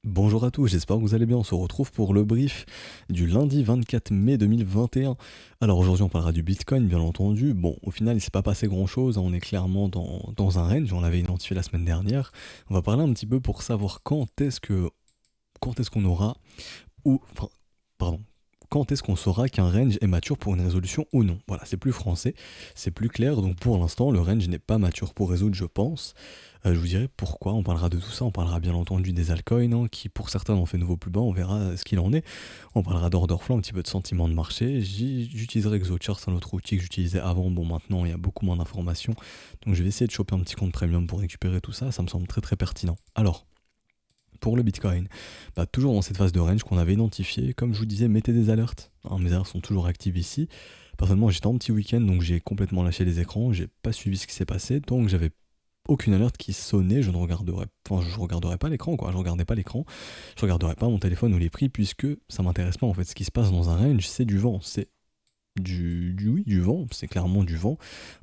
Bonjour à tous, j'espère que vous allez bien. On se retrouve pour le brief du lundi 24 mai 2021. Alors aujourd'hui on parlera du Bitcoin bien entendu. Bon, au final il s'est pas passé grand chose, on est clairement dans un range, on l'avait identifié la semaine dernière. On va parler un petit peu pour savoir quand est-ce qu'on aura enfin, pardon, quand est-ce qu'on saura qu'un range est mature pour une résolution ou non. Voilà, c'est plus français, c'est plus clair, donc pour l'instant le range n'est pas mature pour résoudre je pense. Je vous dirai pourquoi, on parlera de tout ça, on parlera bien entendu des altcoins, hein, qui pour certains ont fait nouveau plus bas, on verra ce qu'il en est. On parlera d'order flow, un petit peu de sentiment de marché, j'utiliserai Exochart, c'est un autre outil que j'utilisais avant, bon maintenant il y a beaucoup moins d'informations, donc je vais essayer de choper un petit compte premium pour récupérer tout ça, ça me semble très très pertinent. Alors, pour le Bitcoin, toujours dans cette phase de range qu'on avait identifiée, comme je vous disais, mettez des alertes, hein, mes alertes sont toujours actives ici. Personnellement j'étais en petit week-end donc j'ai complètement lâché les écrans, j'ai pas suivi ce qui s'est passé, donc j'avais aucune alerte qui sonnait, je regarderai pas l'écran quoi, je regardais pas l'écran, je regarderai pas mon téléphone ou les prix puisque ça m'intéresse pas en fait. Ce qui se passe dans un range, c'est du vent, c'est du vent, c'est clairement du vent.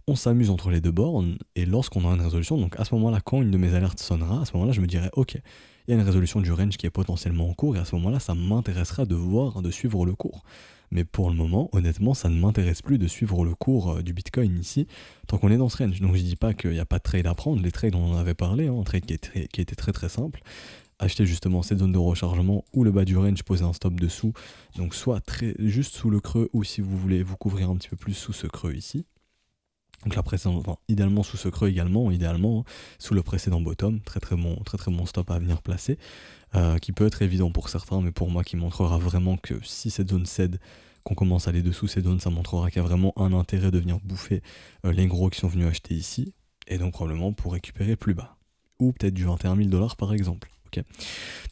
On s'amuse entre les deux bornes et lorsqu'on a une résolution, donc à ce moment-là, quand une de mes alertes sonnera, à ce moment-là, je me dirai ok, il y a une résolution du range qui est potentiellement en cours et à ce moment-là, ça m'intéressera de suivre le cours. Mais pour le moment, honnêtement, ça ne m'intéresse plus de suivre le cours du Bitcoin ici, tant qu'on est dans ce range. Donc je dis pas qu'il n'y a pas de trade à prendre, les trades on en avait parlé, hein, un trade qui était très très simple. Acheter justement cette zone de rechargement ou le bas du range, poser un stop dessous, donc soit juste sous le creux ou si vous voulez vous couvrir un petit peu plus sous ce creux ici. Donc la précédente, enfin, idéalement sous ce creux également, idéalement sous le précédent bottom, très très bon stop à venir placer, qui peut être évident pour certains, mais pour moi qui montrera vraiment que si cette zone cède, qu'on commence à aller dessous cette zone, ça montrera qu'il y a vraiment un intérêt de venir bouffer les gros qui sont venus acheter ici, et donc probablement pour récupérer plus bas, ou peut-être du 21 000 $ par exemple. Okay.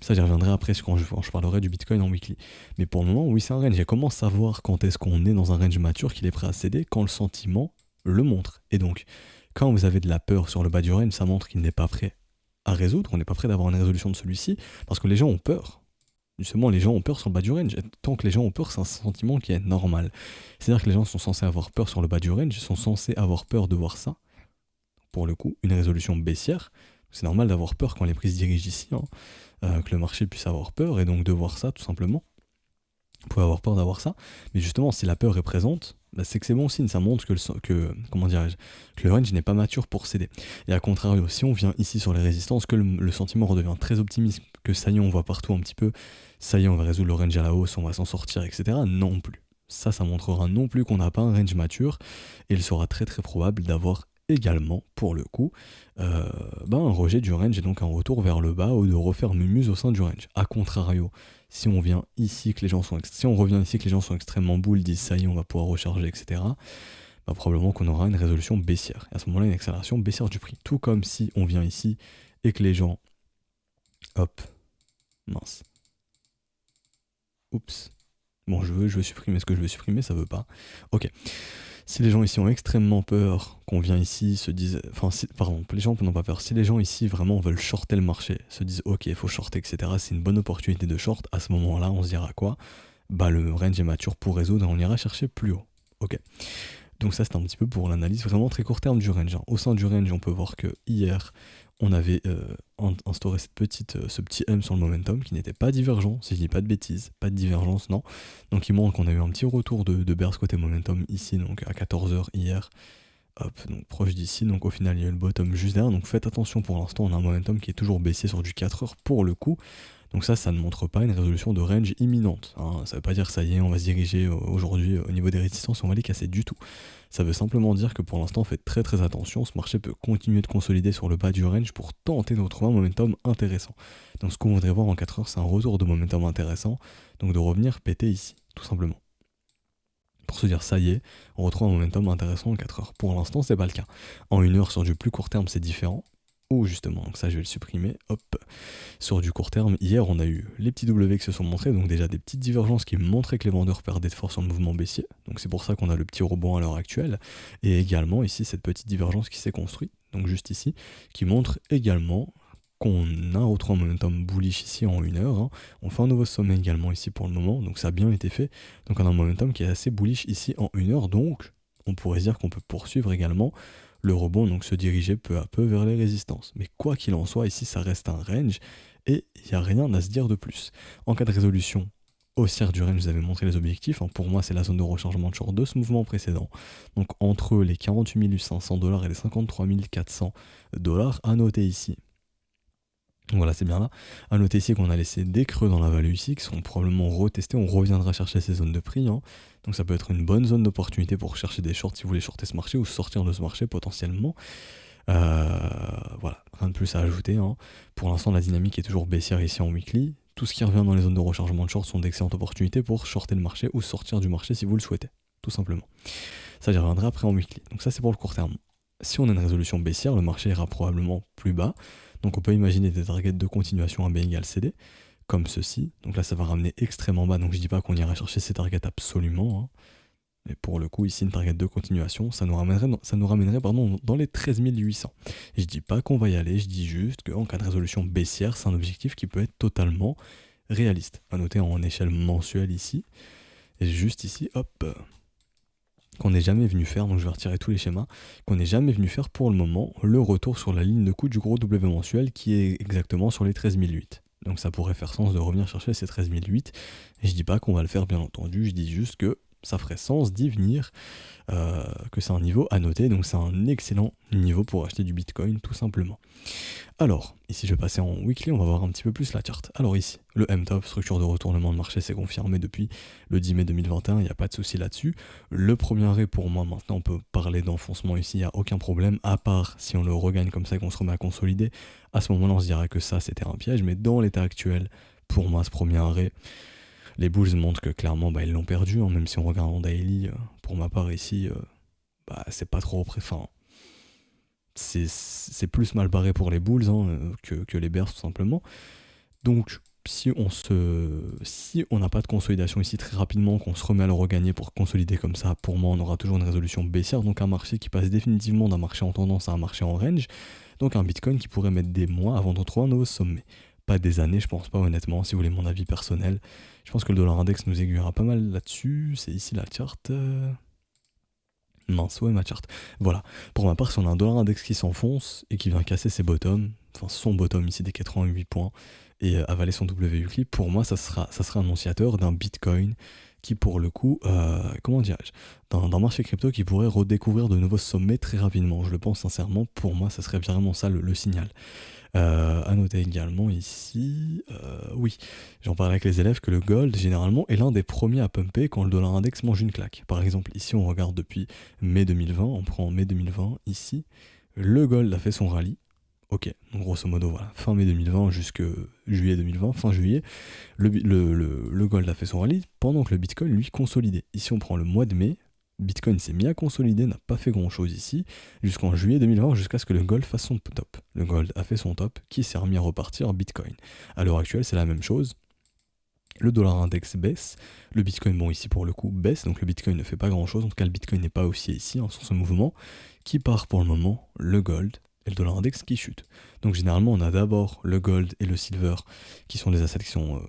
Ça j'y reviendrai après quand je parlerai du Bitcoin en weekly. Mais pour le moment, oui c'est un range, et comment savoir quand est-ce qu'on est dans un range mature qu'il est prêt à céder, quand le sentiment le montre. Et donc, quand vous avez de la peur sur le bas du range, ça montre qu'il n'est pas prêt à résoudre, on n'est pas prêt d'avoir une résolution de celui-ci, parce que les gens ont peur. Justement, les gens ont peur sur le bas du range. Et tant que les gens ont peur, c'est un sentiment qui est normal. C'est-à-dire que les gens sont censés avoir peur sur le bas du range, ils sont censés avoir peur de voir ça. Pour le coup, une résolution baissière, c'est normal d'avoir peur quand les prix se dirigent ici, hein, que le marché puisse avoir peur, et donc de voir ça tout simplement. Vous pouvez avoir peur d'avoir ça, mais justement, si la peur est présente, c'est que c'est bon signe, ça montre que le range n'est pas mature pour céder. Et à contrario, si on vient ici sur les résistances, que le sentiment redevient très optimiste, que ça y est, on voit partout un petit peu, ça y est, on va résoudre le range à la hausse, on va s'en sortir, etc. Non plus. Ça montrera non plus qu'on n'a pas un range mature, et il sera très très probable d'avoir également, pour le coup, un rejet du range et donc un retour vers le bas ou de refaire mumuse au sein du range. A contrario, si on vient ici que les gens sont si on revient ici que les gens sont extrêmement bulles, disent ça y est on va pouvoir recharger, etc., probablement qu'on aura une résolution baissière et à ce moment là une accélération baissière du prix, tout comme si on vient ici et que les gens hop mince oups bon je veux supprimer ce que je veux supprimer, ça veut pas, ok. Si les gens ici ont extrêmement peur, qu'on vient ici, se disent... les gens n'ont pas peur. Si les gens ici vraiment veulent shorter le marché, se disent ok, il faut shorter, etc., c'est une bonne opportunité de short, à ce moment-là, on se dira quoi ? Le range est mature pour résoudre et on ira chercher plus haut. Ok. Donc ça, c'est un petit peu pour l'analyse vraiment très court terme du range, hein. Au sein du range, on peut voir que hier, on avait instauré ce petit M sur le momentum qui n'était pas divergent, si je dis pas de bêtises, pas de divergence, non. Donc il montre qu'on a eu un petit retour de bears côté momentum ici, donc à 14h hier, hop, donc proche d'ici, donc au final il y a eu le bottom juste derrière, donc faites attention pour l'instant, on a un momentum qui est toujours baissier sur du 4h pour le coup. Donc ça ne montre pas une résolution de range imminente, hein. Ça veut pas dire ça y est, on va se diriger aujourd'hui au niveau des résistances, on va les casser du tout. Ça veut simplement dire que pour l'instant, faites très très attention, ce marché peut continuer de consolider sur le bas du range pour tenter de retrouver un momentum intéressant. Donc ce qu'on voudrait voir en 4 heures, c'est un retour de momentum intéressant, donc de revenir péter ici, tout simplement. Pour se dire ça y est, on retrouve un momentum intéressant en 4 heures. Pour l'instant, c'est pas le cas. En 1 heure, sur du plus court terme, c'est différent. Ou justement, donc ça je vais le supprimer, hop. Sur du court terme, hier on a eu les petits W qui se sont montrés, donc déjà des petites divergences qui montraient que les vendeurs perdaient de force sur le mouvement baissier, donc c'est pour ça qu'on a le petit rebond à l'heure actuelle, et également ici cette petite divergence qui s'est construite, donc juste ici, qui montre également qu'on a retrouvé un momentum bullish ici en 1 heure, hein. On fait un nouveau sommet également ici pour le moment, donc ça a bien été fait, donc on a un momentum qui est assez bullish ici en 1 heure, donc on pourrait dire qu'on peut poursuivre également le rebond, donc se diriger peu à peu vers les résistances. Mais quoi qu'il en soit, ici ça reste un range, et il n'y a rien à se dire de plus. En cas de résolution haussière du range, je vous avais montré les objectifs. Pour moi, c'est la zone de rechargement de short de ce mouvement précédent. Donc entre les 48 500$ et les 53 400$, à noter ici. Voilà, c'est bien là. À noter ici qu'on a laissé des creux dans la value ici, qui seront probablement retestés. On reviendra chercher ces zones de prix. Donc ça peut être une bonne zone d'opportunité pour chercher des shorts si vous voulez shorter ce marché ou sortir de ce marché potentiellement. Voilà, rien de plus à ajouter. Pour l'instant, la dynamique est toujours baissière ici en weekly. Tout ce qui revient dans les zones de rechargement de short sont d'excellentes opportunités pour shorter le marché ou sortir du marché si vous le souhaitez, tout simplement. Ça, j'y reviendrai après en weekly. Donc ça, c'est pour le court terme. Si on a une résolution baissière, le marché ira probablement plus bas. Donc on peut imaginer des targets de continuation à B égale CD, comme ceci. Donc là, ça va ramener extrêmement bas. Donc je dis pas qu'on ira chercher ces targets absolument. Mais pour le coup, ici, une target de continuation, ça nous ramènerait dans les 13 800. Et je dis pas qu'on va y aller, je dis juste qu'en cas de résolution baissière, c'est un objectif qui peut être totalement réaliste. À noter en échelle mensuelle ici. Et juste ici, hop, qu'on n'est jamais venu faire, donc je vais retirer tous les schémas, qu'on n'est jamais venu faire pour le moment, le retour sur la ligne de coup du gros W mensuel qui est exactement sur les 13 008. Donc ça pourrait faire sens de revenir chercher ces 13 008. Et je dis pas qu'on va le faire, bien entendu, je dis juste que ça ferait sens d'y venir, que c'est un niveau à noter, donc c'est un excellent niveau pour acheter du Bitcoin tout simplement. Alors, ici je vais passer en weekly, on va voir un petit peu plus la charte. Alors ici, le M-Top, structure de retournement de marché, c'est confirmé depuis le 10 mai 2021, il n'y a pas de souci là-dessus. Le premier arrêt pour moi, maintenant on peut parler d'enfoncement ici, il n'y a aucun problème, à part si on le regagne comme ça et qu'on se remet à consolider, à ce moment-là on se dirait que ça c'était un piège, mais dans l'état actuel, pour moi ce premier arrêt, les bulls montrent que clairement ils l'ont perdu, même si on regarde en daily, pour ma part ici, c'est pas trop enfin, c'est plus mal barré pour les bulls que les bears tout simplement. Donc si on n'a pas de consolidation ici très rapidement, qu'on se remet à le regagner pour consolider comme ça, pour moi on aura toujours une résolution baissière, donc un marché qui passe définitivement d'un marché en tendance à un marché en range, donc un Bitcoin qui pourrait mettre des mois avant de retrouver un nouveau sommet. Pas des années, je pense pas honnêtement, si vous voulez mon avis personnel. Je pense que le dollar index nous aiguillera pas mal là-dessus. C'est ici la charte. Mince, ouais, ma charte. Voilà. Pour ma part, si on a un dollar index qui s'enfonce et qui vient casser ses bottoms, enfin son bottom ici des 88 points, et avaler son WUCLI, pour moi, ça sera annonciateur d'un Bitcoin qui, pour le coup, comment dirais-je, d'un marché crypto qui pourrait redécouvrir de nouveaux sommets très rapidement. Je le pense sincèrement, pour moi, ça serait vraiment ça le signal. À noter également ici, oui, j'en parlais avec les élèves que le gold généralement est l'un des premiers à pumper quand le dollar index mange une claque. Par exemple ici on regarde depuis mai 2020, on prend mai 2020 ici, le gold a fait son rallye, ok, donc grosso modo voilà, fin mai 2020 jusque juillet 2020, fin juillet, le gold a fait son rallye pendant que le bitcoin lui consolidait. Ici on prend le mois de mai, Bitcoin s'est mis à consolider, n'a pas fait grand chose ici, jusqu'en juillet 2020, jusqu'à ce que le gold fasse son top. Le gold a fait son top, qui s'est remis à repartir Bitcoin. À l'heure actuelle, c'est la même chose. Le dollar index baisse, le Bitcoin, bon ici pour le coup, baisse, donc le Bitcoin ne fait pas grand chose, en tout cas le Bitcoin n'est pas haussier ici, sur ce mouvement, qui part pour le moment, le gold et le dollar index qui chute. Donc généralement, on a d'abord le gold et le silver, qui sont des assets qui sont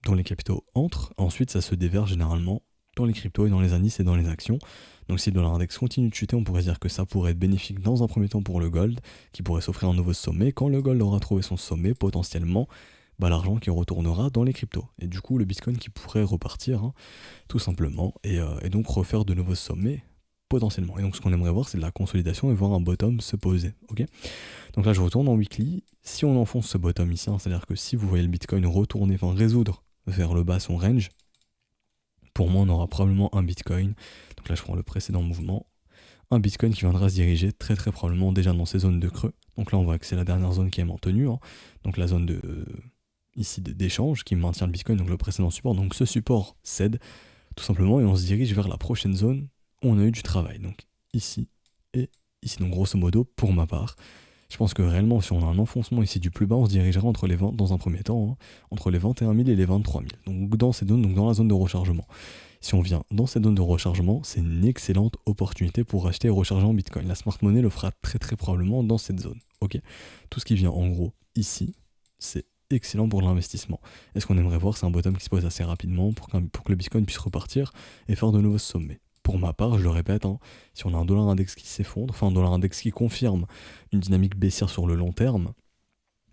dont les capitaux entrent, ensuite ça se déverse généralement dans les cryptos et dans les indices et dans les actions. Donc si le dollar index continue de chuter, on pourrait dire que ça pourrait être bénéfique dans un premier temps pour le gold, qui pourrait s'offrir un nouveau sommet. Quand le gold aura trouvé son sommet, potentiellement, l'argent qui retournera dans les cryptos. Et du coup, le Bitcoin qui pourrait repartir, tout simplement, et donc refaire de nouveaux sommets, potentiellement. Et donc ce qu'on aimerait voir, c'est de la consolidation et voir un bottom se poser. Ok, donc là, je retourne en weekly. Si on enfonce ce bottom ici, c'est-à-dire que si vous voyez le Bitcoin retourner, résoudre vers le bas son range, pour moi, on aura probablement un Bitcoin. Donc là, je prends le précédent mouvement. Un Bitcoin qui viendra se diriger très très probablement déjà dans ces zones de creux. Donc là, on voit que c'est la dernière zone qui est maintenue. Donc la zone ici d'échange qui maintient le Bitcoin, donc le précédent support. Donc ce support cède tout simplement et on se dirige vers la prochaine zone où on a eu du travail. Donc ici et ici. Donc grosso modo, pour ma part, je pense que réellement, si on a un enfoncement ici du plus bas, on se dirigera entre les 20, dans un premier temps, entre les 21 000 et les 23 000. Donc dans cette zone, donc dans la zone de rechargement. Si on vient dans cette zone de rechargement, c'est une excellente opportunité pour acheter et recharger en Bitcoin. La smart money le fera très très probablement dans cette zone. Ok, tout ce qui vient en gros ici, c'est excellent pour l'investissement. Et ce qu'on aimerait voir, c'est un bottom qui se pose assez rapidement pour que le Bitcoin puisse repartir et faire de nouveaux sommets. Pour ma part, je le répète, si on a un dollar index qui s'effondre, un dollar index qui confirme une dynamique baissière sur le long terme,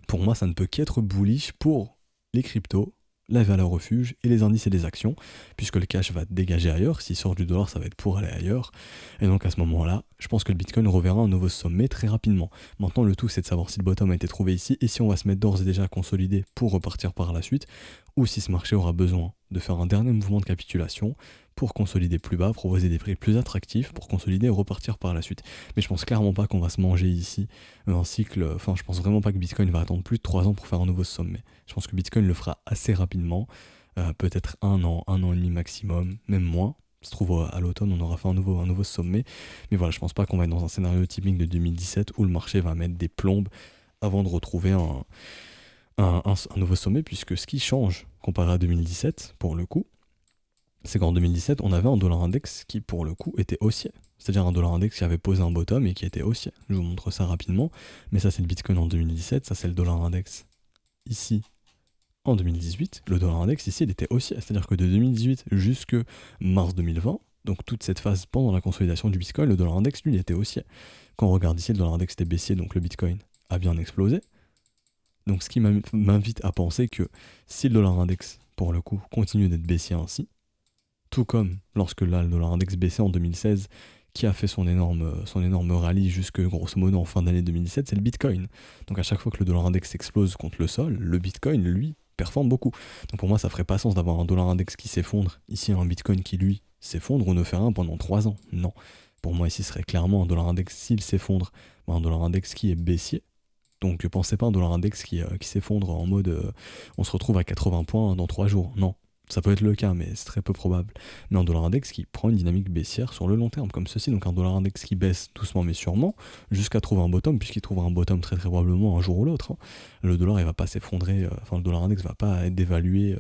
Pour moi, ça ne peut qu'être bullish pour les cryptos, la valeur refuge et les indices et les actions, puisque le cash va dégager ailleurs. S'il sort du dollar, ça va être pour aller ailleurs. Et donc à ce moment-là, je pense que le Bitcoin reverra un nouveau sommet très rapidement. Maintenant, le tout, c'est de savoir si le bottom a été trouvé ici et si on va se mettre d'ores et déjà à consolider pour repartir par la suite, ou si ce marché aura besoin de faire un dernier mouvement de capitulation pour consolider plus bas, proposer des prix plus attractifs pour consolider et repartir par la suite. Mais je pense clairement pas qu'on va se manger ici un cycle, enfin je pense vraiment pas que Bitcoin va attendre plus de 3 ans pour faire un nouveau sommet. Je pense que Bitcoin le fera assez rapidement, peut-être un an et demi maximum, même moins. Ça se trouve à l'automne on aura fait un nouveau sommet, mais voilà, je pense pas qu'on va être dans un scénario typique de 2017 où le marché va mettre des plombes avant de retrouver un nouveau sommet, puisque ce qui change comparé à 2017 pour le coup, c'est qu'en 2017, on avait un dollar index qui, pour le coup, était haussier. C'est-à-dire un dollar index qui avait posé un bottom et qui était haussier. Je vous montre ça rapidement. Mais ça, c'est le Bitcoin en 2017. Ça, c'est le dollar index ici en 2018. Le dollar index ici, il était haussier. C'est-à-dire que de 2018 jusque mars 2020, donc toute cette phase pendant la consolidation du Bitcoin, le dollar index, lui, il était haussier. Quand on regarde ici, le dollar index était baissier, donc le Bitcoin a bien explosé. Donc ce qui m'invite à penser que si le dollar index, pour le coup, continue d'être baissier ainsi, tout comme lorsque là, le dollar index baissait en 2016, qui a fait son énorme rallye jusque grosso modo en fin d'année 2017, c'est le Bitcoin. Donc à chaque fois que le dollar index explose contre le sol, le Bitcoin, lui, performe beaucoup. Donc pour moi, ça ferait pas sens d'avoir un dollar index qui s'effondre, ici un Bitcoin qui, lui, s'effondre ou ne fait rien pendant 3 ans. Non. Pour moi, ici, ce serait clairement un dollar index, s'il s'effondre, un dollar index qui est baissier. Donc pensez pas un dollar index qui s'effondre en mode on se retrouve à 80 points dans 3 jours. Non. Ça peut être le cas, mais c'est très peu probable. Mais un dollar index qui prend une dynamique baissière sur le long terme, comme ceci. Donc un dollar index qui baisse doucement mais sûrement, jusqu'à trouver un bottom, puisqu'il trouvera un bottom très très probablement un jour ou l'autre. Hein. Le dollar, il va pas s'effondrer, le dollar index va pas être dévalué,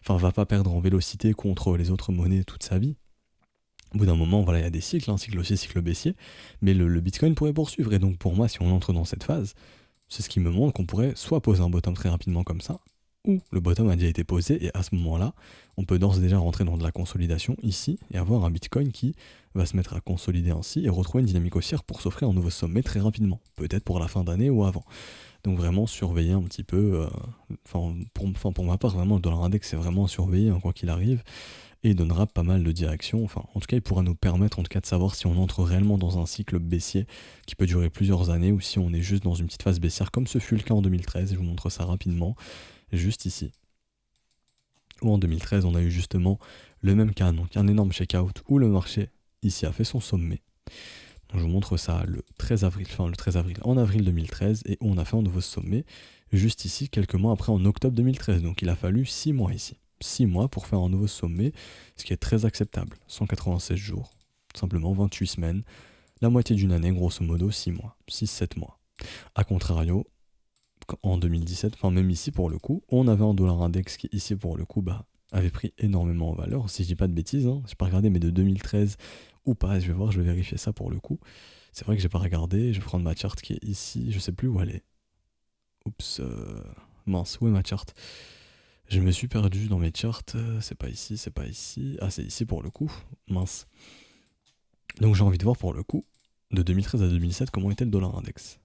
va pas perdre en vélocité contre les autres monnaies toute sa vie. Au bout d'un moment, voilà, il y a des cycles, cycle haussier, cycle baissier, mais le Bitcoin pourrait poursuivre. Et donc pour moi, si on entre dans cette phase, c'est ce qui me montre qu'on pourrait soit poser un bottom très rapidement comme ça, ou le bottom a déjà été posé, et à ce moment-là, on peut d'ores et déjà rentrer dans de la consolidation ici, et avoir un Bitcoin qui va se mettre à consolider ainsi, et retrouver une dynamique haussière pour s'offrir un nouveau sommet très rapidement, peut-être pour la fin d'année ou avant. Donc vraiment surveiller un petit peu, pour ma part, vraiment le dollar index c'est vraiment surveiller quoi qu'il arrive, et il donnera pas mal de directions, en tout cas il pourra nous permettre en tout cas de savoir si on entre réellement dans un cycle baissier qui peut durer plusieurs années, ou si on est juste dans une petite phase baissière comme ce fut le cas en 2013, je vous montre ça rapidement, juste ici. Où en 2013 on a eu justement le même cas, donc un énorme check-out où le marché ici a fait son sommet. Donc je vous montre ça le 13 avril, en avril 2013, et où on a fait un nouveau sommet juste ici quelques mois après en octobre 2013, donc il a fallu 6 mois ici. 6 mois pour faire un nouveau sommet, ce qui est très acceptable. 196 jours, simplement 28 semaines, la moitié d'une année, grosso modo 6 mois, 6-7 mois. A contrario, en 2017, même ici pour le coup, on avait un dollar index qui ici pour le coup avait pris énormément en valeur, si je dis pas de bêtises, j'ai pas regardé, mais de 2013 ou pas, je vais vérifier ça pour le coup. C'est vrai que j'ai pas regardé, je vais prendre ma charte qui est ici, je sais plus où elle est. Oups, mince, où est ma charte ? Je me suis perdu dans mes charts, c'est pas ici, ah c'est ici pour le coup, mince. Donc j'ai envie de voir pour le coup, de 2013 à 2017, comment était le dollar index.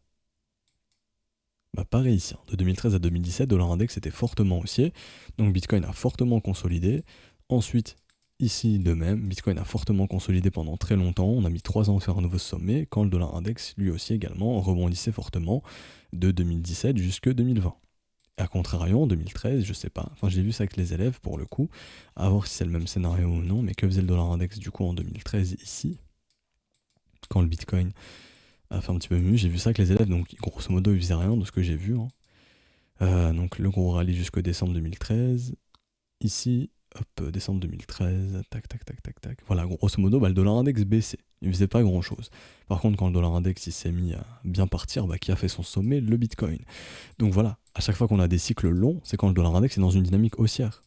Pareil ici, de 2013 à 2017, dollar index était fortement haussier, donc Bitcoin a fortement consolidé. Ensuite, ici de même, Bitcoin a fortement consolidé pendant très longtemps, on a mis 3 ans à faire un nouveau sommet, quand le dollar index lui aussi également rebondissait fortement de 2017 jusque 2020. A contrario, en 2013, je sais pas, j'ai vu ça avec les élèves pour le coup, à voir si c'est le même scénario ou non, mais que faisait le dollar index du coup en 2013 ici, quand le Bitcoin a fait un petit peu mieux, j'ai vu ça avec les élèves, donc grosso modo ils faisaient rien de ce que j'ai vu. Donc le gros rallye jusqu'au décembre 2013, ici, hop, décembre 2013, tac. Voilà, grosso modo, le dollar index baissait. Il faisait pas grand chose. Par contre, quand le dollar index il s'est mis à bien partir, qui a fait son sommet, le Bitcoin. Donc voilà, à chaque fois qu'on a des cycles longs, c'est quand le dollar index est dans une dynamique haussière.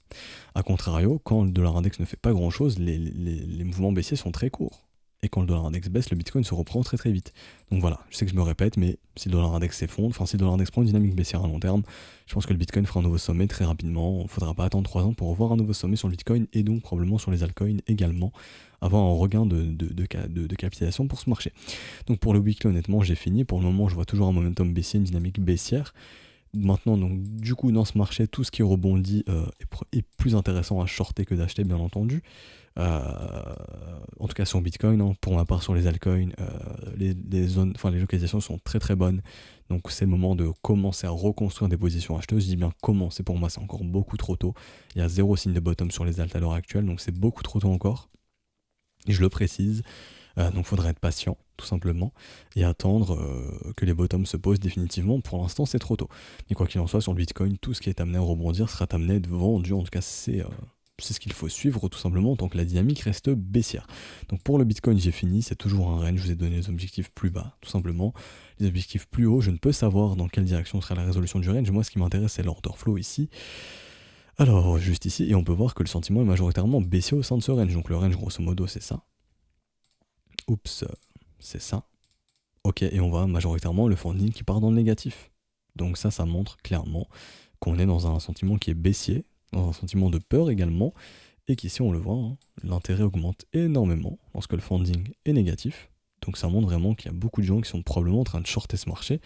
A contrario, quand le dollar index ne fait pas grand chose, les mouvements baissiers sont très courts. Et quand le dollar index baisse, le Bitcoin se reprend très très vite. Donc voilà, je sais que je me répète, mais si le dollar index s'effondre, si le dollar index prend une dynamique baissière à long terme, je pense que le Bitcoin fera un nouveau sommet très rapidement. Il ne faudra pas attendre 3 ans pour revoir un nouveau sommet sur le Bitcoin, et donc probablement sur les altcoins également, avoir un regain de capitalisation pour ce marché. Donc pour le weekly, honnêtement, j'ai fini. Pour le moment, je vois toujours un momentum baissier, une dynamique baissière. Maintenant, donc, du coup, dans ce marché, tout ce qui rebondit est plus intéressant à shorter que d'acheter, bien entendu. En tout cas sur Bitcoin, hein. Pour ma part sur les altcoins, les zones, enfin les localisations sont très très bonnes. Donc c'est le moment de commencer à reconstruire des positions acheteuses. Je dis bien commencer, pour moi c'est encore beaucoup trop tôt. Il y a zéro signe de bottom sur les alts à l'heure actuelle, donc c'est beaucoup trop tôt encore. Et je le précise, donc il faudra être patient, tout simplement, et attendre que les bottoms se posent définitivement. Pour l'instant, c'est trop tôt. Mais quoi qu'il en soit, sur le Bitcoin, tout ce qui est amené à rebondir sera amené à être vendu. En tout cas, c'est ce qu'il faut suivre, tout simplement, tant que la dynamique reste baissière. Donc pour le Bitcoin, j'ai fini. C'est toujours un range. Je vous ai donné les objectifs plus bas, tout simplement. Les objectifs plus hauts, je ne peux savoir dans quelle direction sera la résolution du range. Moi, ce qui m'intéresse, c'est l'order flow ici. Alors, juste ici, et on peut voir que le sentiment est majoritairement baissier au sein de ce range. Donc le range, grosso modo, c'est ça. Oups, c'est ça. Ok, et on voit majoritairement le funding qui part dans le négatif. Donc ça montre clairement qu'on est dans un sentiment qui est baissier, dans un sentiment de peur également, et qu'ici on le voit, hein, l'intérêt augmente énormément lorsque le funding est négatif. Donc ça montre vraiment qu'il y a beaucoup de gens qui sont probablement en train de shorter ce marché.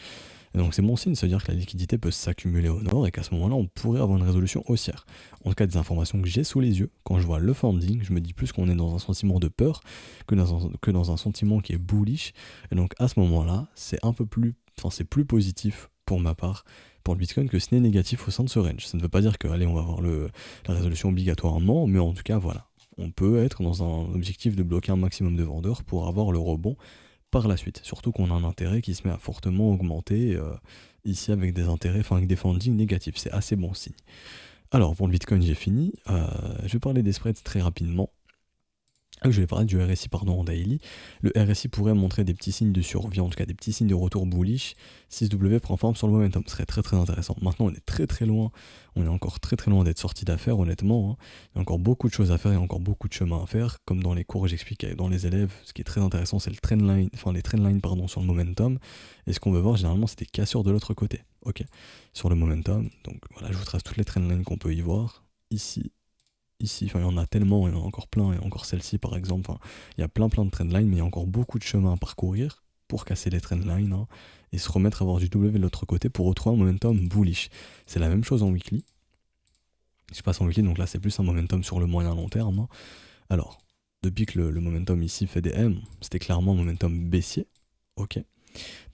Et donc c'est bon signe, c'est-à-dire que la liquidité peut s'accumuler au nord et qu'à ce moment-là, on pourrait avoir une résolution haussière. En tout cas, des informations que j'ai sous les yeux, quand je vois le funding, je me dis plus qu'on est dans un sentiment de peur que dans un sentiment qui est bullish. Et donc à ce moment-là, c'est c'est plus positif pour ma part, pour le Bitcoin, que ce n'est négatif au sein de ce range. Ça ne veut pas dire que, allez, on va avoir la résolution obligatoirement, mais en tout cas, voilà. On peut être dans un objectif de bloquer un maximum de vendeurs pour avoir le rebond par la suite. Surtout qu'on a un intérêt qui se met à fortement augmenter ici avec des intérêts, enfin avec des fundings négatifs. C'est assez bon signe. Alors pour le Bitcoin, j'ai fini. Je vais parler des spreads très rapidement. Je vais parler du RSI en daily. Le RSI pourrait montrer des petits signes de survie, en tout cas des petits signes de retour bullish. 6W prend forme sur le momentum, ce serait très très intéressant. Maintenant on est très très loin, on est encore très très loin d'être sorti d'affaires honnêtement, hein. Il y a encore beaucoup de choses à faire, il y a encore beaucoup de chemin à faire. Comme dans les cours j'explique dans les élèves, ce qui est très intéressant c'est les trendlines sur le momentum. Et ce qu'on veut voir généralement c'est des cassures de l'autre côté, ok, sur le momentum. Donc voilà, je vous trace toutes les trendlines qu'on peut y voir. Ici, enfin il y en a tellement, il y en a encore plein, il y a encore celle-ci par exemple, enfin, il y a plein de trendlines, mais il y a encore beaucoup de chemin à parcourir pour casser les trendlines, hein, et se remettre à avoir du W de l'autre côté pour retrouver un momentum bullish. C'est la même chose en weekly. Je passe en weekly, donc là c'est plus un momentum sur le moyen long terme, hein. Alors, depuis que le momentum ici fait des M, c'était clairement un momentum baissier, ok.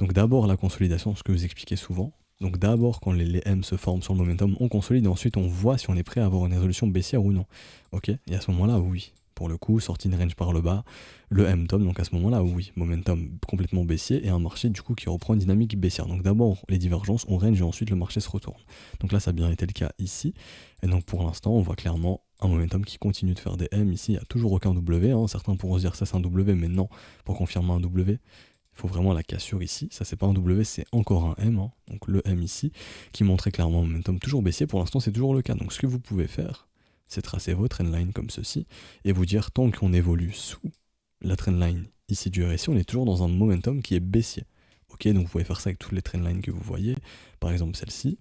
Donc d'abord la consolidation, ce que vous expliquez souvent. Donc d'abord, quand les M se forment sur le momentum, on consolide et ensuite on voit si on est prêt à avoir une résolution baissière ou non. Ok. Et à ce moment-là, oui. Pour le coup, sortie de range par le bas, le M-top, donc à ce moment-là, oui. Momentum complètement baissier et un marché du coup qui reprend une dynamique baissière. Donc d'abord, les divergences, on range et ensuite le marché se retourne. Donc là, ça a bien été le cas ici. Et donc pour l'instant, on voit clairement un momentum qui continue de faire des M. Ici, il n'y a toujours aucun W, hein. Certains pourront se dire ça c'est un W, mais non, pour confirmer un W. Il faut vraiment la cassure ici, ça c'est pas un W, c'est encore un M, hein. Donc le M ici, qui montrait clairement un momentum toujours baissier, pour l'instant c'est toujours le cas. Donc ce que vous pouvez faire, c'est tracer vos trendlines comme ceci, et vous dire tant qu'on évolue sous la trendline ici du RSI, on est toujours dans un momentum qui est baissier. Ok, donc vous pouvez faire ça avec toutes les trendlines que vous voyez, par exemple celle-ci.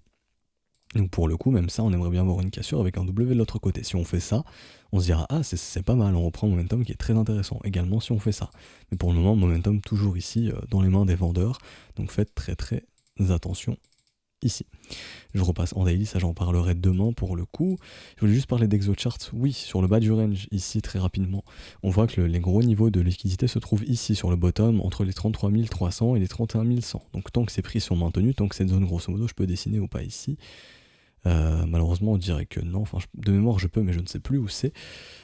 Donc pour le coup, même ça, on aimerait bien avoir une cassure avec un W de l'autre côté. Si on fait ça, on se dira, ah, c'est pas mal, on reprend un momentum qui est très intéressant. Également si on fait ça. Mais pour le moment, momentum toujours ici, dans les mains des vendeurs. Donc faites très très attention ici. Je repasse en daily, ça j'en parlerai demain pour le coup. Je voulais juste parler d'ExoCharts. Oui, sur le bas du range, ici très rapidement, on voit que les gros niveaux de liquidité se trouvent ici sur le bottom, entre les 33 300 et les 31 100. Donc tant que ces prix sont maintenus, tant que cette zone grosso modo, je peux dessiner ou pas ici. Malheureusement on dirait que non, enfin de mémoire je peux mais je ne sais plus où c'est,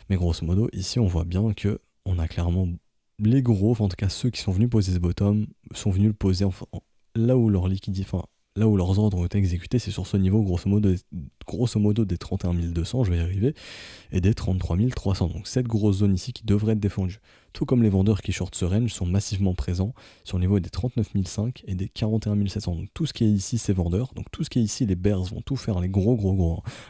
mais grosso modo ici on voit bien que on a clairement les gros, enfin en tout cas ceux qui sont venus poser ce bottom sont venus le poser là où leur liquidité, enfin là où leurs ordres ont été exécutés, c'est sur ce niveau grosso modo des 31 200, je vais y arriver, et des 33 300. Donc cette grosse zone ici qui devrait être défendue. Tout comme les vendeurs qui short ce range sont massivement présents sur le niveau des 39 500 et des 41 700. Donc tout ce qui est ici, c'est vendeurs. Donc tout ce qui est ici, les bears vont tout faire, les gros.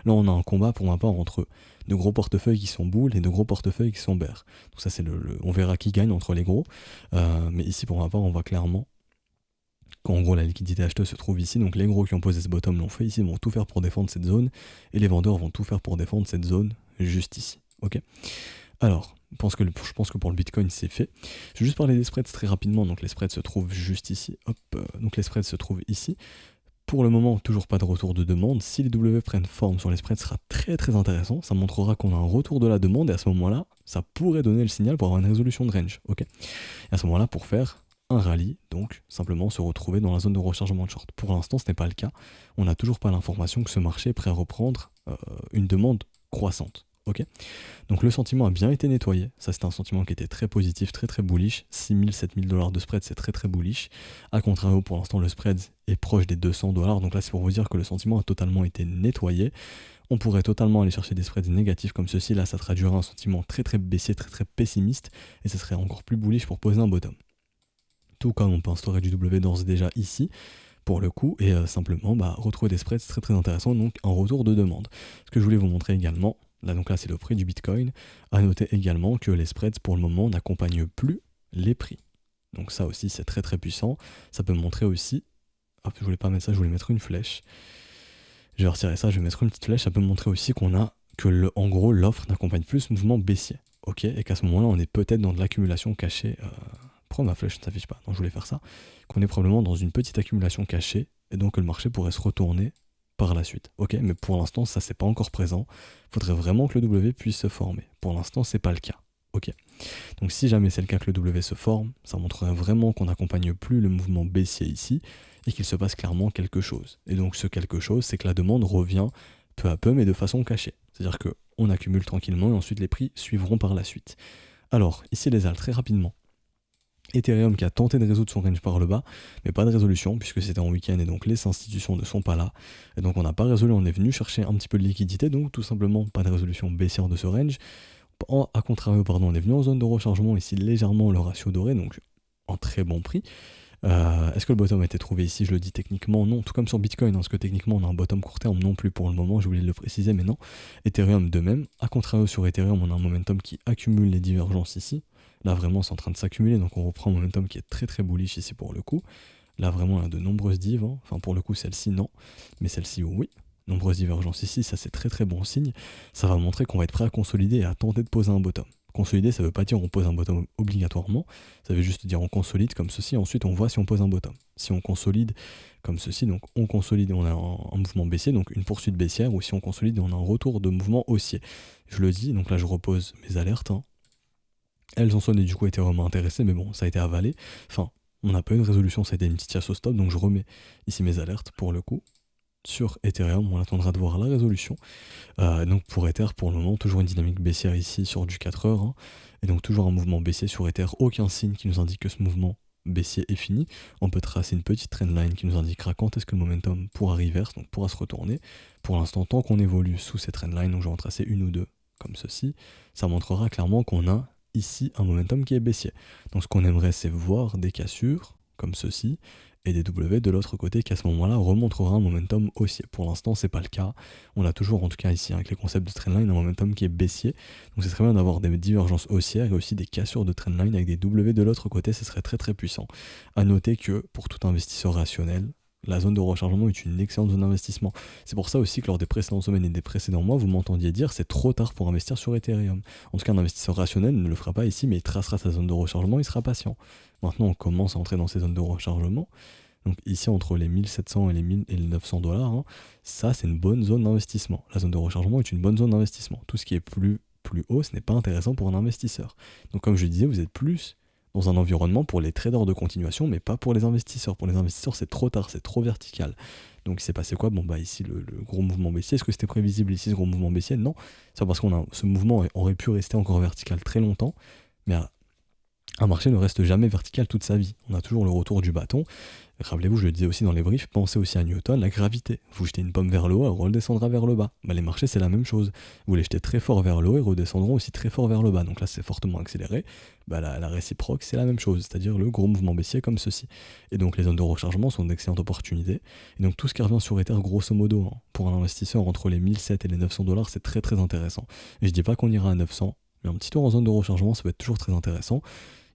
Là, on a un combat pour ma part entre de gros portefeuilles qui sont bulls et de gros portefeuilles qui sont bears. Donc ça, c'est on verra qui gagne entre les gros. Mais ici, pour ma part, on voit clairement qu'en gros la liquidité acheteuse se trouve ici, donc les gros qui ont posé ce bottom l'ont fait ici, vont tout faire pour défendre cette zone, et les vendeurs vont tout faire pour défendre cette zone juste ici. Ok. Alors, je pense que pour le Bitcoin c'est fait. Je vais juste parler des spreads très rapidement, donc les spreads se trouvent juste ici. Hop, donc les spreads se trouvent ici. Pour le moment, toujours pas de retour de demande. Si les W prennent forme sur les spreads, ce sera très très intéressant. Ça montrera qu'on a un retour de la demande et à ce moment-là, ça pourrait donner le signal pour avoir une résolution de range. Ok. Et à ce moment-là, pour faire un rallye, donc simplement se retrouver dans la zone de rechargement de short. Pour l'instant, ce n'est pas le cas. On n'a toujours pas l'information que ce marché est prêt à reprendre une demande croissante. Ok. Donc le sentiment a bien été nettoyé. Ça, c'était un sentiment qui était très positif, très très bullish. 6 000, 7 000 dollars de spread, c'est très très bullish. A contrario, pour l'instant, le spread est proche des 200 dollars. Donc là, c'est pour vous dire que le sentiment a totalement été nettoyé. On pourrait totalement aller chercher des spreads négatifs comme ceci. Là, ça traduirait un sentiment très très baissier, très très pessimiste. Et ça serait encore plus bullish pour poser un bottom. Tout comme on peut instaurer du W d'ores et déjà ici, pour le coup, et simplement retrouver des spreads très très intéressants, donc un retour de demande. Ce que je voulais vous montrer également, là c'est le prix du Bitcoin, à noter également que les spreads pour le moment n'accompagnent plus les prix. Donc ça aussi c'est très très puissant. Ça peut montrer aussi, hop, je voulais pas mettre ça, je voulais mettre une flèche. Je vais retirer ça, je vais mettre une petite flèche, ça peut montrer aussi en gros l'offre n'accompagne plus ce mouvement baissier, ok, et qu'à ce moment-là on est peut-être dans de l'accumulation cachée. Pourquoi ma flèche ne s'affiche pas? Non, je voulais faire ça. Qu'on est probablement dans une petite accumulation cachée et donc que le marché pourrait se retourner par la suite. Ok, mais pour l'instant, ça c'est pas encore présent. Il faudrait vraiment que le W puisse se former. Pour l'instant, c'est pas le cas. Ok. Donc si jamais c'est le cas que le W se forme, ça montrerait vraiment qu'on n'accompagne plus le mouvement baissier ici et qu'il se passe clairement quelque chose. Et donc ce quelque chose, c'est que la demande revient peu à peu, mais de façon cachée. C'est-à-dire qu'on accumule tranquillement et ensuite les prix suivront par la suite. Alors, ici les AL, très rapidement. Ethereum qui a tenté de résoudre son range par le bas, mais pas de résolution puisque c'était en week-end et donc les institutions ne sont pas là. Et donc on n'a pas résolu, on est venu chercher un petit peu de liquidité, donc tout simplement pas de résolution baissière de ce range. A contrario, on est venu en zone de rechargement ici légèrement le ratio doré, donc en très bon prix. Est-ce que le bottom a été trouvé ici? Je le dis techniquement non, tout comme sur Bitcoin, parce que techniquement on a un bottom court terme non plus pour le moment, je voulais le préciser, mais non. Ethereum de même. A contrario, sur Ethereum on a un momentum qui accumule les divergences ici. Là vraiment c'est en train de s'accumuler, donc on reprend un momentum qui est très très bullish ici pour le coup. Là vraiment il y a de nombreuses divs, hein. Enfin pour le coup celle-ci non, mais celle-ci oui. Nombreuses divergences ici, ça c'est très très bon signe. Ça va montrer qu'on va être prêt à consolider et à tenter de poser un bottom. Consolider, ça veut pas dire on pose un bottom obligatoirement, ça veut juste dire on consolide comme ceci, ensuite on voit si on pose un bottom. Si on consolide comme ceci, donc on consolide et on a un mouvement baissier, donc une poursuite baissière, ou si on consolide et on a un retour de mouvement haussier. Je le dis, donc là je repose mes alertes, hein. Elles ont sonné, du coup Ethereum intéressé, mais bon, ça a été avalé. Enfin, on n'a pas eu une résolution, ça a été une petite chasse au stop, donc je remets ici mes alertes pour le coup. Sur Ethereum, on attendra de voir la résolution. Donc pour Ether, pour le moment, toujours une dynamique baissière ici sur du 4 heures. Hein, et donc toujours un mouvement baissier sur Ether, aucun signe qui nous indique que ce mouvement baissier est fini. On peut tracer une petite trendline qui nous indiquera quand est-ce que le momentum pourra reverse, donc pourra se retourner. Pour l'instant, tant qu'on évolue sous cette trendline, donc je vais en tracer une ou deux comme ceci, ça montrera clairement qu'on a ici un momentum qui est baissier. Donc ce qu'on aimerait, c'est voir des cassures comme ceci et des W de l'autre côté qui à ce moment-là remontrera un momentum haussier. Pour l'instant, c'est pas le cas. On a toujours, en tout cas ici, avec les concepts de trendline, un momentum qui est baissier. Donc c'est très bien d'avoir des divergences haussières et aussi des cassures de trendline avec des W de l'autre côté, ce serait très très puissant. À noter que pour tout investisseur rationnel, la zone de rechargement est une excellente zone d'investissement. C'est pour ça aussi que lors des précédentes semaines et des précédents mois, vous m'entendiez dire c'est trop tard pour investir sur Ethereum. En tout cas, un investisseur rationnel ne le fera pas ici, mais il tracera sa zone de rechargement, il sera patient. Maintenant, on commence à entrer dans ces zones de rechargement. Donc ici, entre les 1700 et les 1000 et les 900 dollars, hein, ça c'est une bonne zone d'investissement. La zone de rechargement est une bonne zone d'investissement. Tout ce qui est plus haut, ce n'est pas intéressant pour un investisseur. Donc comme je disais, vous êtes plus dans un environnement pour les traders de continuation, mais pas pour les investisseurs. Pour les investisseurs, c'est trop tard, c'est trop vertical. Donc il s'est passé quoi? Bon bah ici le gros mouvement baissier, est-ce que c'était prévisible ici ce gros mouvement baissier? Non, c'est parce qu'on a ce mouvement aurait pu rester encore vertical très longtemps, mais un marché ne reste jamais vertical toute sa vie. On a toujours le retour du bâton. Rappelez-vous, je le disais aussi dans les briefs, pensez aussi à Newton, la gravité. Vous jetez une pomme vers le haut, elle redescendra vers le bas. Bah, les marchés, c'est la même chose. Vous les jetez très fort vers le haut, ils redescendront aussi très fort vers le bas. Donc là, c'est fortement accéléré. Bah, la réciproque, c'est la même chose, c'est-à-dire le gros mouvement baissier comme ceci. Et donc les zones de rechargement sont d'excellentes opportunités. Et donc tout ce qui revient sur Ether, grosso modo, hein, pour un investisseur entre les 1700 et les 900 dollars, c'est très très intéressant. Et je dis pas qu'on ira à 900, mais un petit tour en zone de rechargement, ça peut être toujours très intéressant.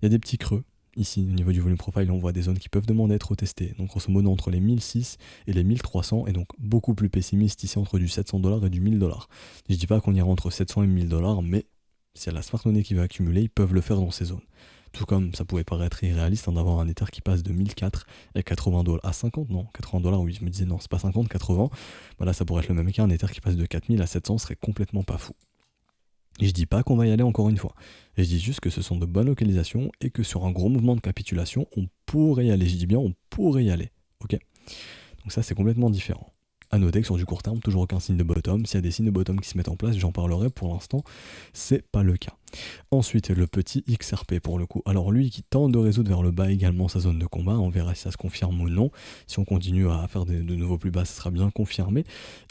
Il y a des petits creux. Ici, au niveau du volume profile, on voit des zones qui peuvent demander à être retestées. Donc, grosso modo, entre les 1006 et les 1300, et donc beaucoup plus pessimiste ici entre du 700 dollars et du 1000 dollars. Je dis pas qu'on ira entre 700 et 1000 dollars, mais s'il y a la smart money qui va accumuler, ils peuvent le faire dans ces zones. Tout comme ça pouvait paraître irréaliste d'avoir un Ether qui passe de 1004 et 80 dollars à 50, non, 80 dollars, oui, je me disais non, c'est pas 50, 80. Bah là, ça pourrait être le même cas, un Ether qui passe de 4000 à 700 serait complètement pas fou. Et je dis pas qu'on va y aller encore une fois. Et je dis juste que ce sont de bonnes localisations et que sur un gros mouvement de capitulation, on pourrait y aller. Je dis bien, on pourrait y aller. Ok. Donc ça, c'est complètement différent. À noter que sur du court terme, toujours aucun signe de bottom. S'il y a des signes de bottom qui se mettent en place, j'en parlerai. Pour l'instant, c'est pas le cas. Ensuite, le petit XRP pour le coup. Alors lui qui tente de résoudre vers le bas également sa zone de combat, on verra si ça se confirme ou non. Si on continue à faire de nouveaux plus bas, ça sera bien confirmé.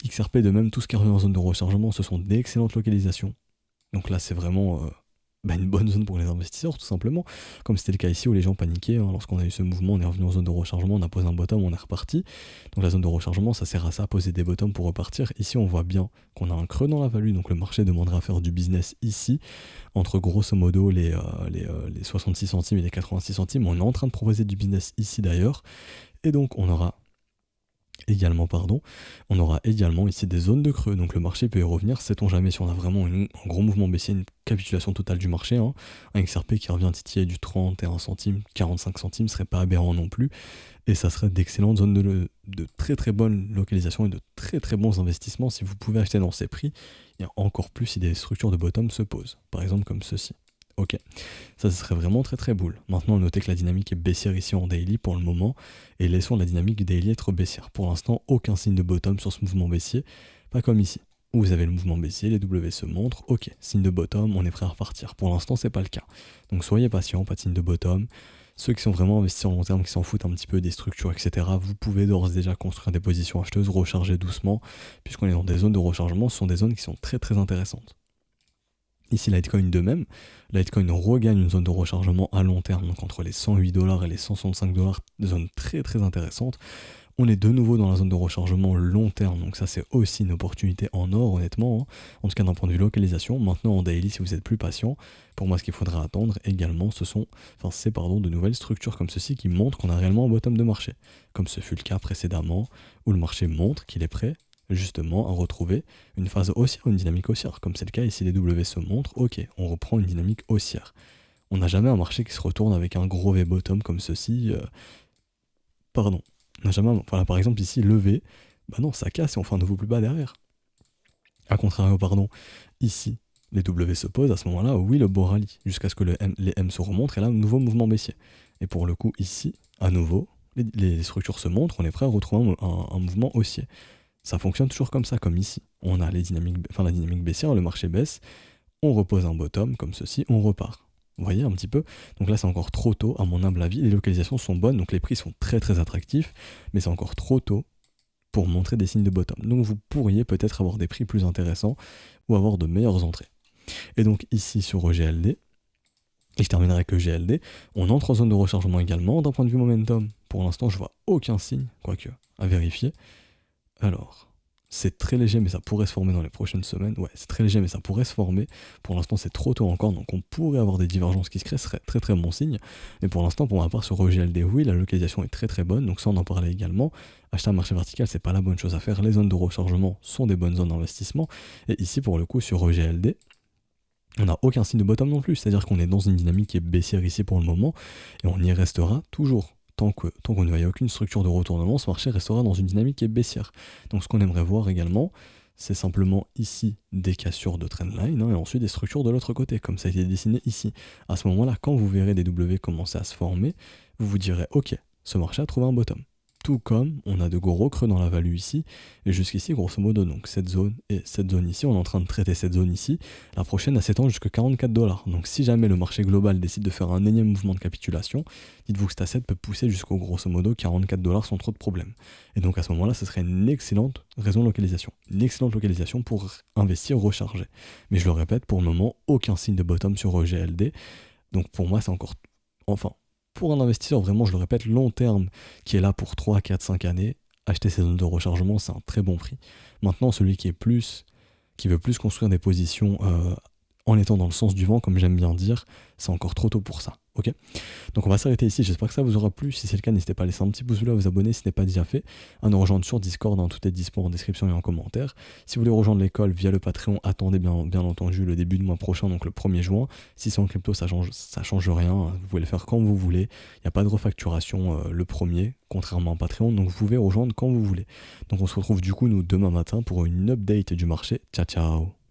XRP de même, tout ce qui revient en zone de rechargement, ce sont d'excellentes localisations. Donc là, c'est vraiment une bonne zone pour les investisseurs, tout simplement. Comme c'était le cas ici où les gens paniquaient. Lorsqu'on a eu ce mouvement, on est revenu en zone de rechargement, on a posé un bottom, on est reparti. Donc la zone de rechargement, ça sert à ça, à poser des bottoms pour repartir. Ici, on voit bien qu'on a un creux dans la value, donc le marché demandera à faire du business ici, entre grosso modo les 66 centimes et les 86 centimes. On est en train de proposer du business ici d'ailleurs. Et donc, on aura également ici des zones de creux, donc le marché peut y revenir, sait-on jamais si on a vraiment un gros mouvement baissier, une capitulation totale du marché, un XRP qui revient titiller du 31 centimes, 45 centimes serait pas aberrant non plus, et ça serait d'excellentes zones de très très bonnes localisations et de très très bons investissements si vous pouvez acheter dans ces prix, et encore plus si des structures de bottom se posent, par exemple comme ceci. Ok, ça ce serait vraiment très très boule. Maintenant, notez que la dynamique est baissière ici en daily pour le moment, et laissons la dynamique daily être baissière. Pour l'instant, aucun signe de bottom sur ce mouvement baissier, pas comme ici, où vous avez le mouvement baissier, les W se montrent, ok, signe de bottom, on est prêt à repartir. Pour l'instant, c'est pas le cas. Donc soyez patient, pas de signe de bottom. Ceux qui sont vraiment investis sur long terme, qui s'en foutent un petit peu des structures, etc., vous pouvez d'ores et déjà construire des positions acheteuses, recharger doucement, puisqu'on est dans des zones de rechargement, ce sont des zones qui sont très très intéressantes. Ici, Litecoin de même. Litecoin regagne une zone de rechargement à long terme, donc entre les 108 dollars et les 165 dollars, zone très très intéressante. On est de nouveau dans la zone de rechargement long terme, donc ça c'est aussi une opportunité en or, honnêtement, en tout cas d'un point de vue localisation. Maintenant en daily, si vous êtes plus patient, pour moi ce qu'il faudra attendre également, c'est de nouvelles structures comme ceci qui montrent qu'on a réellement un bottom de marché, comme ce fut le cas précédemment, où le marché montre qu'il est prêt justement à retrouver une phase haussière, une dynamique haussière, comme c'est le cas ici, les W se montrent, ok, on reprend une dynamique haussière. On n'a jamais un marché qui se retourne avec un gros V-bottom comme ceci, on n'a jamais, par exemple ici, le V, non, ça casse et on fait un nouveau plus bas derrière. A contrario, ici, les W se posent, à ce moment-là, oui, le beau rallye, jusqu'à ce que les M se remontrent, et là, un nouveau mouvement baissier. Et pour le coup, ici, à nouveau, les structures se montrent, on est prêt à retrouver un mouvement haussier. Ça fonctionne toujours comme ça, comme ici. On a la dynamique baissière, le marché baisse, on repose un bottom comme ceci, on repart. Vous voyez un petit peu? Donc là, c'est encore trop tôt, à mon humble avis. Les localisations sont bonnes, donc les prix sont très très attractifs, mais c'est encore trop tôt pour montrer des signes de bottom. Donc vous pourriez peut-être avoir des prix plus intéressants ou avoir de meilleures entrées. Et donc ici sur EGLD, et je terminerai avec EGLD, on entre en zone de rechargement également. D'un point de vue momentum, pour l'instant, je vois aucun signe, quoique, à vérifier. Alors, c'est très léger, mais ça pourrait se former dans les prochaines semaines. Ouais, c'est très léger, mais ça pourrait se former. Pour l'instant, c'est trop tôt encore, donc on pourrait avoir des divergences qui se créent, ce serait très très bon signe. Mais pour l'instant, pour ma part, sur EGLD, oui, la localisation est très très bonne, donc ça, on en parlait également. Acheter un marché vertical, c'est pas la bonne chose à faire. Les zones de rechargement sont des bonnes zones d'investissement. Et ici, pour le coup, sur EGLD, on n'a aucun signe de bottom non plus, c'est-à-dire qu'on est dans une dynamique qui est baissière ici pour le moment, et on y restera toujours. Tant qu'on ne voit aucune structure de retournement, ce marché restera dans une dynamique qui est baissière. Donc ce qu'on aimerait voir également, c'est simplement ici des cassures de trendline, et ensuite des structures de l'autre côté, comme ça a été dessiné ici. À ce moment-là, quand vous verrez des W commencer à se former, vous vous direz, ok, ce marché a trouvé un bottom. Tout comme on a de gros creux dans la value ici, et jusqu'ici, grosso modo, donc cette zone et cette zone ici, on est en train de traiter cette zone ici, la prochaine, elle s'étend jusqu'à 44 dollars. Donc si jamais le marché global décide de faire un énième mouvement de capitulation, dites-vous que cet asset peut pousser jusqu'au grosso modo 44 dollars sans trop de problèmes. Et donc à ce moment-là, ce serait une excellente raison de localisation. Une excellente localisation pour investir, recharger. Mais je le répète, pour le moment, aucun signe de bottom sur EGLD. Donc pour moi, c'est encore... pour un investisseur, vraiment, je le répète, long terme, qui est là pour 3, 4, 5 années, acheter ces zones de rechargement, c'est un très bon prix. Maintenant, celui qui veut plus construire des positions en étant dans le sens du vent, comme j'aime bien dire, c'est encore trop tôt pour ça, ok? Donc on va s'arrêter ici, j'espère que ça vous aura plu. Si c'est le cas, n'hésitez pas à laisser un petit pouce bleu, à vous abonner si ce n'est pas déjà fait, à nous rejoindre sur Discord, hein, tout est dispo en description et en commentaire. Si vous voulez rejoindre l'école via le Patreon, attendez bien entendu le début du mois prochain, donc le 1er juin. Si c'est en crypto, ça change rien, vous pouvez le faire quand vous voulez, il n'y a pas de refacturation le premier, contrairement à Patreon, donc vous pouvez rejoindre quand vous voulez. Donc on se retrouve du coup nous demain matin pour une update du marché. Ciao ciao.